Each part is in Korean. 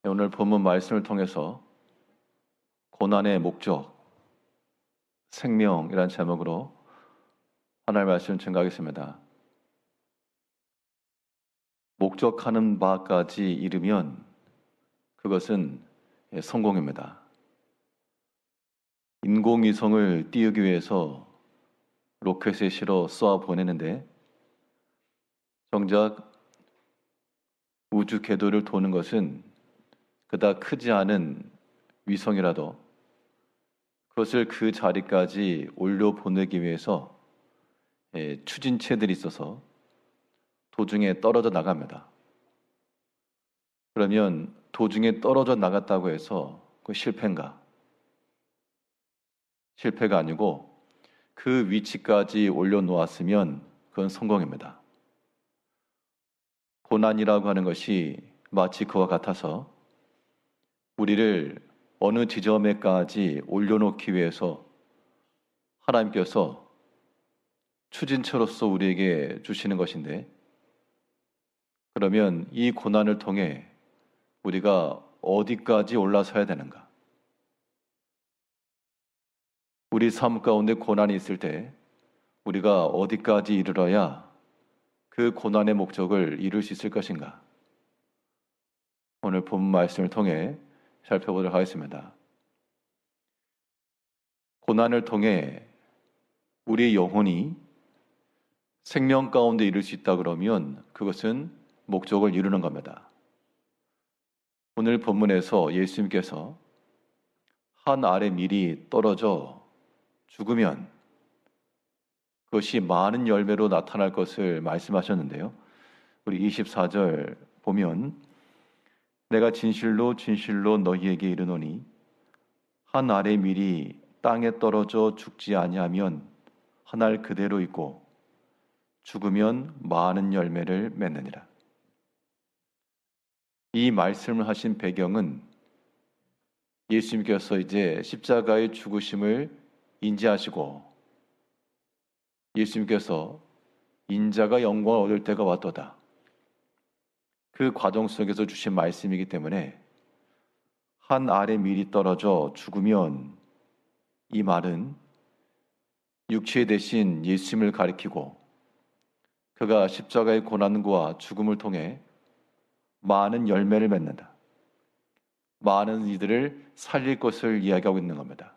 오늘 본문 말씀을 통해서 고난의 목적, 생명이란 제목으로 하나님의 말씀을 증거하겠습니다. 목적하는 바까지 이르면 그것은 성공입니다. 인공위성을 띄우기 위해서 로켓에 실어 쏘아 보내는데 정작 우주 궤도를 도는 것은 그닥 크지 않은 위성이라도 그것을 그 자리까지 올려 보내기 위해서 추진체들이 있어서 도중에 떨어져 나갑니다. 그러면 도중에 떨어져 나갔다고 해서 그 실패인가? 실패가 아니고 그 위치까지 올려놓았으면 그건 성공입니다. 고난이라고 하는 것이 마치 그와 같아서 우리를 어느 지점에까지 올려놓기 위해서 하나님께서 추진처로서 우리에게 주시는 것인데, 그러면 이 고난을 통해 우리가 어디까지 올라서야 되는가? 우리 삶 가운데 고난이 있을 때 우리가 어디까지 이르러야 그 고난의 목적을 이룰 수 있을 것인가? 오늘 본문 말씀을 통해 살펴보도록 하겠습니다. 고난을 통해 우리의 영혼이 생명 가운데 이룰 수 있다 그러면 그것은 목적을 이루는 겁니다. 오늘 본문에서 예수님께서 한 알의 밀이 떨어져 죽으면 그것이 많은 열매로 나타날 것을 말씀하셨는데요. 우리 24절 보면 내가 진실로 진실로 너희에게 이르노니 한 알의 밀이 땅에 떨어져 죽지 아니하면 한 알 그대로 있고 죽으면 많은 열매를 맺느니라. 이 말씀을 하신 배경은 예수님께서 이제 십자가의 죽으심을 인지하시고 예수님께서 인자가 영광을 얻을 때가 왔도다. 그 과정 속에서 주신 말씀이기 때문에 한 알의 밀이 떨어져 죽으면 이 말은 육체 대신 예수님을 가리키고 그가 십자가의 고난과 죽음을 통해 많은 열매를 맺는다. 많은 이들을 살릴 것을 이야기하고 있는 겁니다.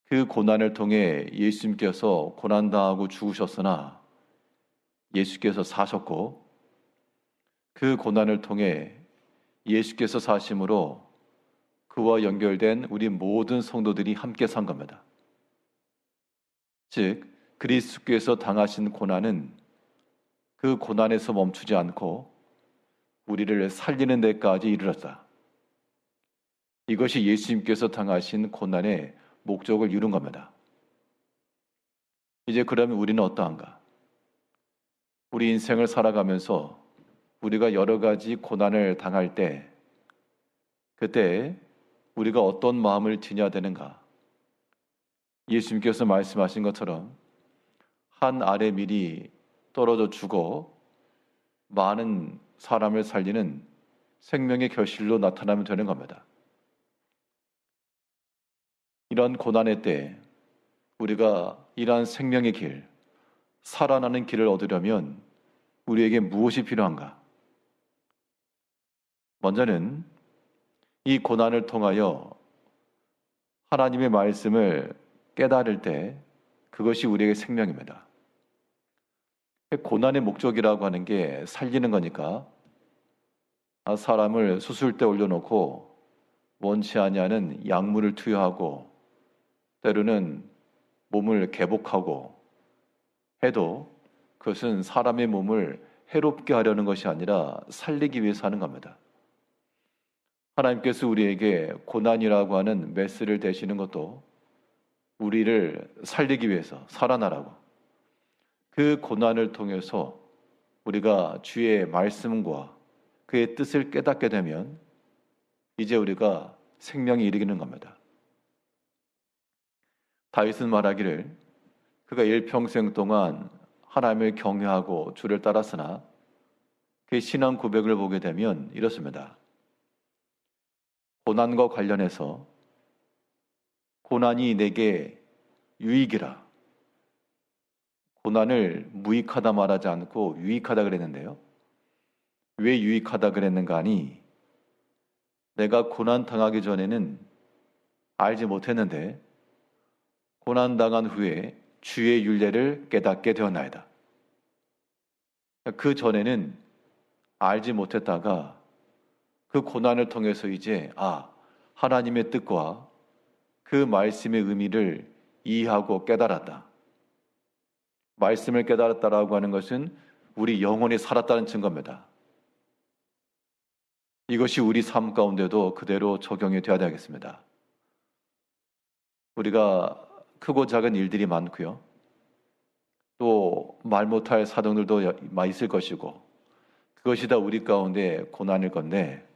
그 고난을 통해 예수님께서 고난당하고 죽으셨으나 예수께서 사셨고 그 고난을 통해 예수께서 사심으로 그와 연결된 우리 모든 성도들이 함께 산 겁니다. 즉 그리스도께서 당하신 고난은 그 고난에서 멈추지 않고 우리를 살리는 데까지 이르렀다. 이것이 예수님께서 당하신 고난의 목적을 이룬 겁니다. 이제 그러면 우리는 어떠한가? 우리 인생을 살아가면서 우리가 여러 가지 고난을 당할 때 그때 우리가 어떤 마음을 지녀야 되는가? 예수님께서 말씀하신 것처럼 한 알의 밀이 떨어져 죽어 많은 사람을 살리는 생명의 결실로 나타나면 되는 겁니다. 이런 고난의 때 우리가 이러한 생명의 길, 살아나는 길을 얻으려면 우리에게 무엇이 필요한가? 먼저는 이 고난을 통하여 하나님의 말씀을 깨달을 때 그것이 우리에게 생명입니다. 고난의 목적이라고 하는 게 살리는 거니까 사람을 수술대 올려놓고 원치 아니하는 약물을 투여하고 때로는 몸을 개복하고 해도 그것은 사람의 몸을 해롭게 하려는 것이 아니라 살리기 위해서 하는 겁니다. 하나님께서 우리에게 고난이라고 하는 메스를 대시는 것도 우리를 살리기 위해서 살아나라고. 그 고난을 통해서 우리가 주의 말씀과 그의 뜻을 깨닫게 되면 이제 우리가 생명에 이르기는 겁니다. 다윗은 말하기를 그가 일평생 동안 하나님을 경외하고 주를 따랐으나 그 신앙 고백을 보게 되면 이렇습니다. 고난과 관련해서 고난이 내게 유익이라. 고난을 무익하다 말하지 않고 유익하다 그랬는데요. 왜 유익하다 그랬는가 하니 내가 고난 당하기 전에는 알지 못했는데 고난 당한 후에 주의 율례를 깨닫게 되었나이다. 그 전에는 알지 못했다가 그 고난을 통해서 이제 하나님의 뜻과 그 말씀의 의미를 이해하고 깨달았다. 말씀을 깨달았다라고 하는 것은 우리 영혼이 살았다는 증거입니다. 이것이 우리 삶 가운데도 그대로 적용이 되어야 되겠습니다. 우리가 크고 작은 일들이 많고요. 또 말 못할 사정들도 있을 것이고 그것이 다 우리 가운데 고난일 건데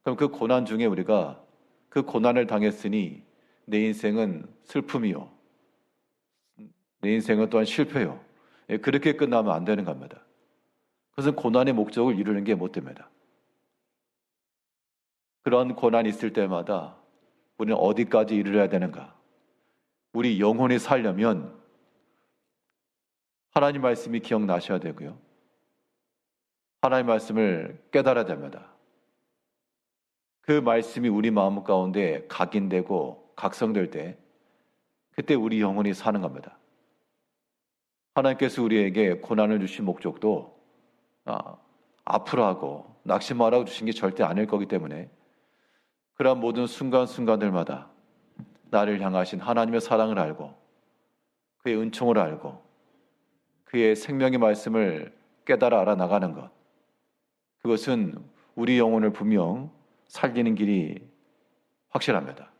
그럼 그 고난 중에 우리가 그 고난을 당했으니 내 인생은 슬픔이요. 내 인생은 또한 실패요. 그렇게 끝나면 안 되는 겁니다. 그것은 고난의 목적을 이루는 게 못 됩니다. 그런 고난이 있을 때마다 우리는 어디까지 이르러야 되는가? 우리 영혼이 살려면 하나님 말씀이 기억나셔야 되고요. 하나님 말씀을 깨달아야 됩니다. 그 말씀이 우리 마음 가운데 각인되고 각성될 때 그때 우리 영혼이 사는 겁니다. 하나님께서 우리에게 고난을 주신 목적도 아프라고 낙심하라고 주신 게 절대 아닐 거기 때문에 그러한 모든 순간순간들마다 나를 향하신 하나님의 사랑을 알고 그의 은총을 알고 그의 생명의 말씀을 깨달아 알아나가는 것, 그것은 우리 영혼을 분명 살리는 길이 확실합니다.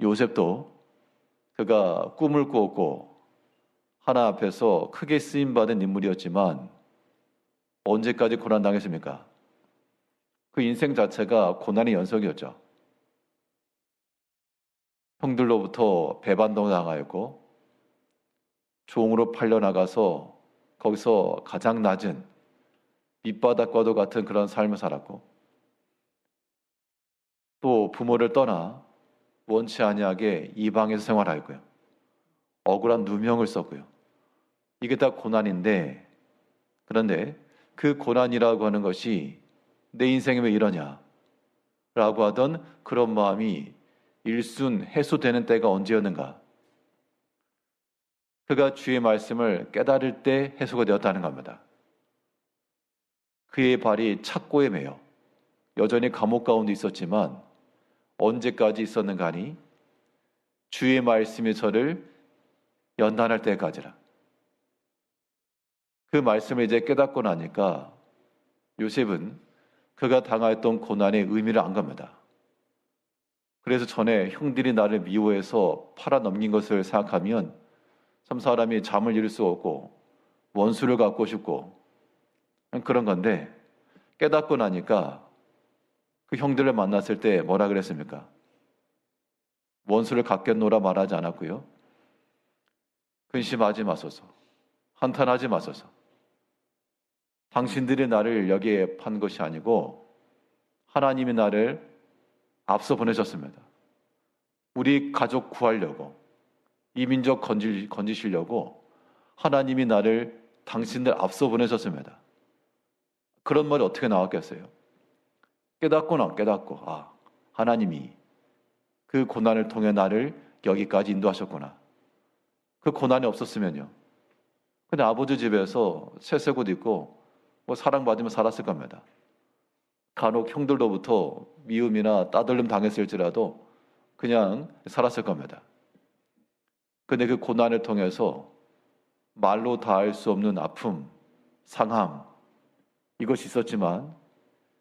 요셉도 그가 꿈을 꾸었고 하나 앞에서 크게 쓰임받은 인물이었지만 언제까지 고난당했습니까? 그 인생 자체가 고난의 연속이었죠. 형들로부터 배반도 당하였고 종으로 팔려나가서 거기서 가장 낮은 밑바닥과도 같은 그런 삶을 살았고 또 부모를 떠나 원치 아니하게 이방에서 생활하였고요. 억울한 누명을 썼고요. 이게 다 고난인데 그런데 그 고난이라고 하는 것이 내 인생에 왜 이러냐 라고 하던 그런 마음이 일순 해소되는 때가 언제였는가? 그가 주의 말씀을 깨달을 때 해소가 되었다는 겁니다. 그의 발이 착고에 매여 여전히 감옥 가운데 있었지만 언제까지 있었는가 하니 주의 말씀이 저를 연단할 때까지라. 그 말씀을 이제 깨닫고 나니까 요셉은 그가 당하였던 고난의 의미를 안 겁니다. 그래서 전에 형들이 나를 미워해서 팔아넘긴 것을 생각하면 참 사람이 잠을 이룰 수 없고 원수를 갖고 싶고 그런 건데 깨닫고 나니까 그 형들을 만났을 때 뭐라 그랬습니까? 원수를 갖겠노라 말하지 않았고요. 근심하지 마소서. 한탄하지 마소서. 당신들이 나를 여기에 판 것이 아니고 하나님이 나를 앞서 보내셨습니다. 우리 가족 구하려고 이 민족 건지시려고 하나님이 나를 당신들 앞서 보내셨습니다. 그런 말이 어떻게 나왔겠어요? 깨닫고 하나님이 그 고난을 통해 나를 여기까지 인도하셨구나. 그 고난이 없었으면요. 근데 아버지 집에서 새색 옷 입고 사랑받으며 살았을 겁니다. 간혹 형들로부터 미움이나 따돌림 당했을지라도 그냥 살았을 겁니다. 근데 그 고난을 통해서 말로 다할 수 없는 아픔, 상함 이것이 있었지만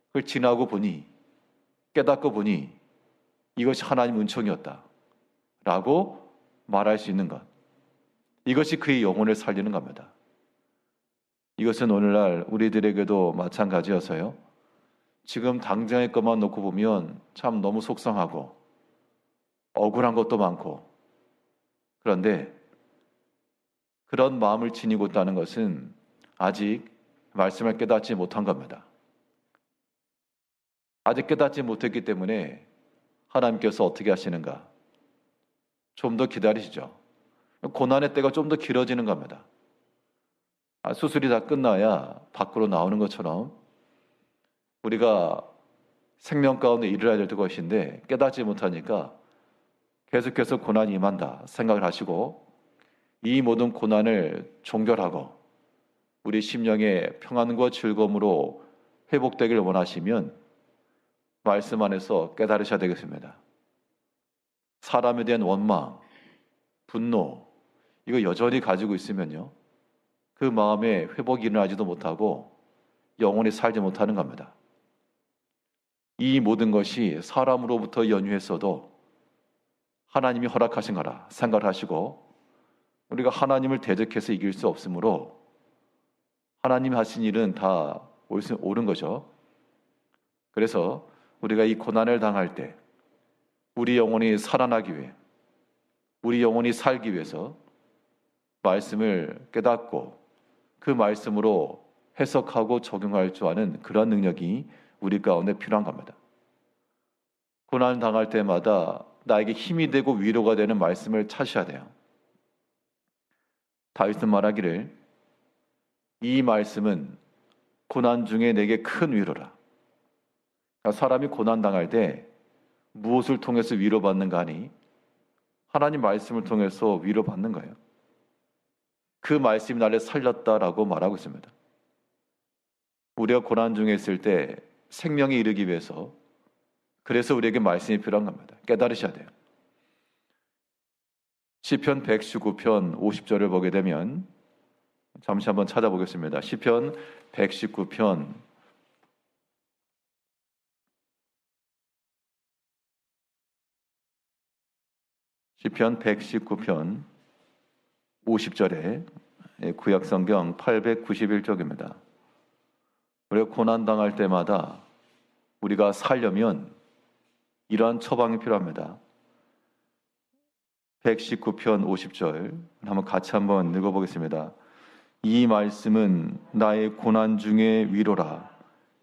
그걸 지나고 보니 깨닫고 보니 이것이 하나님 은총이었다 라고 말할 수 있는 것, 이것이 그의 영혼을 살리는 겁니다. 이것은 오늘날 우리들에게도 마찬가지여서요. 지금 당장의 것만 놓고 보면 참 너무 속상하고 억울한 것도 많고 그런데 그런 마음을 지니고 있다는 것은 아직 말씀을 깨닫지 못한 겁니다. 아직 깨닫지 못했기 때문에 하나님께서 어떻게 하시는가? 좀 더 기다리시죠. 고난의 때가 좀 더 길어지는 겁니다. 수술이 다 끝나야 밖으로 나오는 것처럼 우리가 생명 가운데 일어나야 될 것인데 깨닫지 못하니까 계속해서 고난이 임한다 생각을 하시고 이 모든 고난을 종결하고 우리 심령의 평안과 즐거움으로 회복되길 원하시면 말씀 안에서 깨달으셔야 되겠습니다. 사람에 대한 원망, 분노 이거 여전히 가지고 있으면요 그 마음에 회복이 일어나지도 못하고 영원히 살지 못하는 겁니다. 이 모든 것이 사람으로부터 연유했어도 하나님이 허락하신 거라 생각을 하시고 우리가 하나님을 대적해서 이길 수 없으므로 하나님이 하신 일은 다 옳은 거죠. 그래서 우리가 이 고난을 당할 때 우리 영혼이 살아나기 위해 우리 영혼이 살기 위해서 말씀을 깨닫고 그 말씀으로 해석하고 적용할 줄 아는 그런 능력이 우리 가운데 필요한 겁니다. 고난을 당할 때마다 나에게 힘이 되고 위로가 되는 말씀을 찾으셔야 돼요. 다윗은 말하기를 이 말씀은 고난 중에 내게 큰 위로라. 그러니까 사람이 고난 당할 때 무엇을 통해서 위로받는가 하니 하나님 말씀을 통해서 위로받는 거예요. 그 말씀이 나를 살렸다라고 말하고 있습니다. 우리가 고난 중에 있을 때 생명이 이르기 위해서 그래서 우리에게 말씀이 필요한 겁니다. 깨달으셔야 돼요. 시편 119편 50절을 보게 되면 잠시 한번 찾아보겠습니다. 시편 119편 50절에 구약성경 891쪽입니다. 우리가 고난당할 때마다 우리가 살려면 이러한 처방이 필요합니다. 119편 50절 한번 같이 한번 읽어보겠습니다. 이 말씀은 나의 고난 중의 위로라.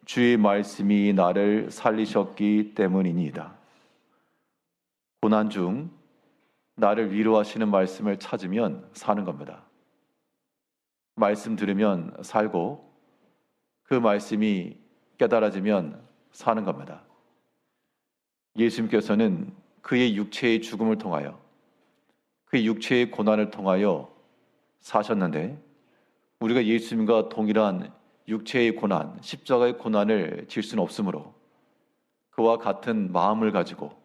주의 말씀이 나를 살리셨기 때문이니이다. 고난 중 나를 위로하시는 말씀을 찾으면 사는 겁니다. 말씀 들으면 살고 그 말씀이 깨달아지면 사는 겁니다. 예수님께서는 그의 육체의 죽음을 통하여 그의 육체의 고난을 통하여 사셨는데 우리가 예수님과 동일한 육체의 고난, 십자가의 고난을 질 수는 없으므로 그와 같은 마음을 가지고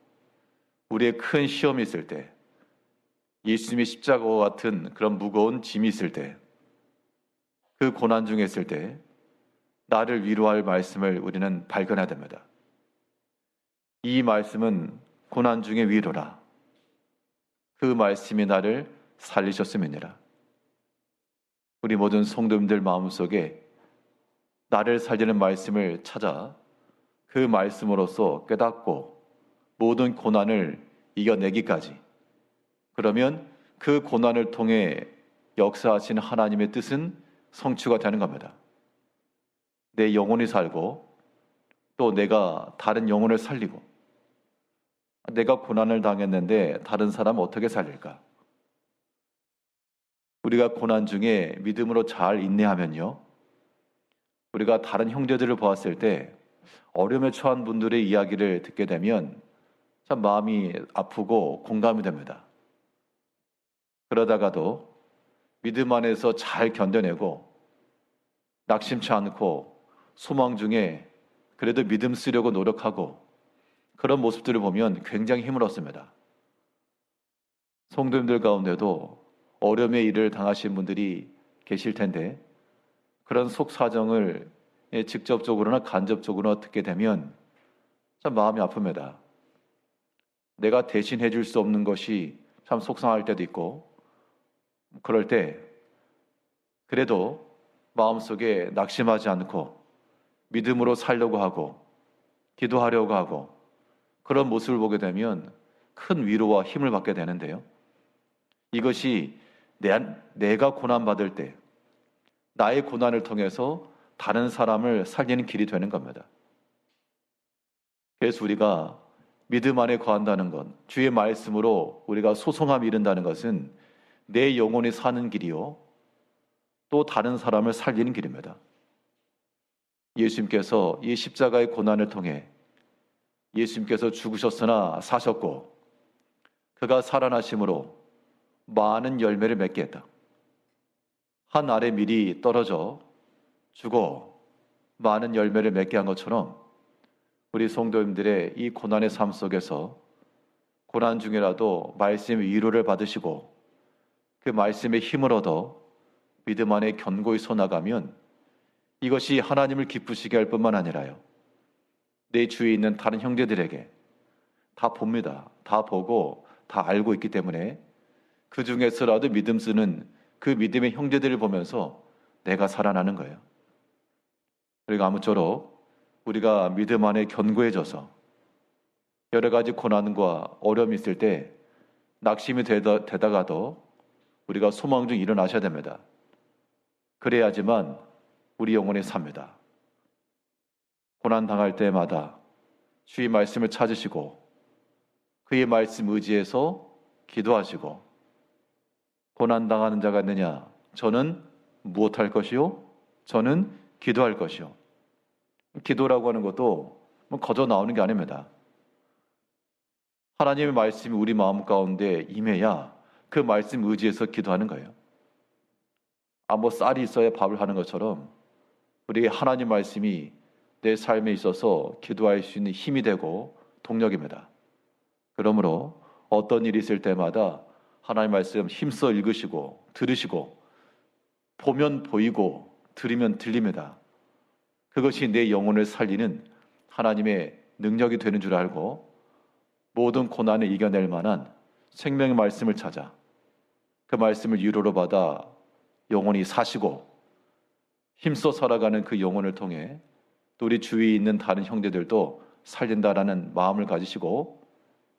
우리의 큰 시험이 있을 때 예수님의 십자가와 같은 그런 무거운 짐이 있을 때 그 고난 중에 있을 때 나를 위로할 말씀을 우리는 발견해야 됩니다. 이 말씀은 고난 중의 위로라. 그 말씀이 나를 살리셨음이니라. 우리 모든 성도님들 마음속에 나를 살리는 말씀을 찾아 그 말씀으로서 깨닫고 모든 고난을 이겨내기까지 그러면 그 고난을 통해 역사하신 하나님의 뜻은 성취가 되는 겁니다. 내 영혼이 살고 또 내가 다른 영혼을 살리고 내가 고난을 당했는데 다른 사람은 어떻게 살릴까? 우리가 고난 중에 믿음으로 잘 인내하면요. 우리가 다른 형제들을 보았을 때 어려움에 처한 분들의 이야기를 듣게 되면 참 마음이 아프고 공감이 됩니다. 그러다가도 믿음 안에서 잘 견뎌내고 낙심치 않고 소망 중에 그래도 믿음 쓰려고 노력하고 그런 모습들을 보면 굉장히 힘을 얻습니다. 성도님들 가운데도 어려움의 일을 당하신 분들이 계실 텐데 그런 속사정을 직접적으로나 간접적으로 듣게 되면 참 마음이 아픕니다. 내가 대신해 줄 수 없는 것이 참 속상할 때도 있고 그럴 때 그래도 마음속에 낙심하지 않고 믿음으로 살려고 하고 기도하려고 하고 그런 모습을 보게 되면 큰 위로와 힘을 받게 되는데요. 이것이 내가 고난받을 때 나의 고난을 통해서 다른 사람을 살리는 길이 되는 겁니다. 그래서 우리가 믿음 안에 거한다는 것, 주의 말씀으로 우리가 소송함이 이른다는 것은 내 영혼이 사는 길이요, 또 다른 사람을 살리는 길입니다. 예수님께서 이 십자가의 고난을 통해 예수님께서 죽으셨으나 사셨고 그가 살아나심으로 많은 열매를 맺게 했다. 한 알의 밀이 떨어져 죽어 많은 열매를 맺게 한 것처럼 우리 성도님들의 이 고난의 삶 속에서 고난 중이라도 말씀의 위로를 받으시고 그 말씀의 힘을 얻어 믿음 안에 견고히 서 나가면 이것이 하나님을 기쁘시게 할 뿐만 아니라요, 내 주위에 있는 다른 형제들에게 다 봅니다. 다 보고 다 알고 있기 때문에 그 중에서라도 믿음 쓰는 그 믿음의 형제들을 보면서 내가 살아나는 거예요. 그리고 아무쪼록 우리가 믿음 안에 견고해져서 여러 가지 고난과 어려움이 있을 때 낙심이 되다가도 우리가 소망 중 일어나셔야 됩니다. 그래야지만 우리 영혼이 삽니다. 고난 당할 때마다 주의 말씀을 찾으시고 그의 말씀 의지해서 기도하시고, 고난 당하는 자가 있느냐? 저는 무엇할 것이요? 저는 기도할 것이요. 기도라고 하는 것도 거저 나오는 게 아닙니다. 하나님의 말씀이 우리 마음 가운데 임해야 그 말씀 의지해서 기도하는 거예요. 쌀이 있어야 밥을 하는 것처럼 우리 하나님 말씀이 내 삶에 있어서 기도할 수 있는 힘이 되고 동력입니다. 그러므로 어떤 일이 있을 때마다 하나님 말씀 힘써 읽으시고 들으시고, 보면 보이고 들으면 들립니다. 그것이 내 영혼을 살리는 하나님의 능력이 되는 줄 알고 모든 고난을 이겨낼 만한 생명의 말씀을 찾아 그 말씀을 위로로 받아 영혼이 사시고 힘써 살아가는 그 영혼을 통해 또 우리 주위에 있는 다른 형제들도 살린다라는 마음을 가지시고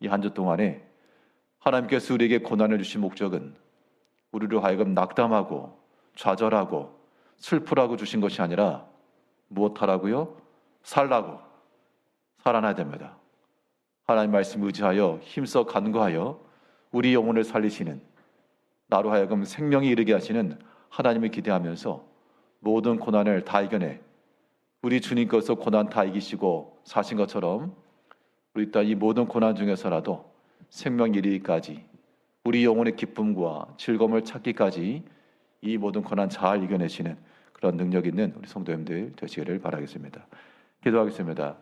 이 한 주 동안에 하나님께서 우리에게 고난을 주신 목적은 우리로 하여금 낙담하고 좌절하고 슬프라고 주신 것이 아니라 무엇하라고요? 살라고, 살아나야 됩니다. 하나님 말씀 의지하여 힘써 간구하여 우리 영혼을 살리시는, 나로 하여금 생명이 이르게 하시는 하나님을 기대하면서 모든 고난을 다 이겨내 우리 주님께서 고난 다 이기시고 사신 것처럼 우리 또한 이 모든 고난 중에서라도 생명 이르기까지 우리 영혼의 기쁨과 즐거움을 찾기까지 이 모든 고난 잘 이겨내시는 그런 능력 있는 우리 성도님들 되시기를 바라겠습니다. 기도하겠습니다.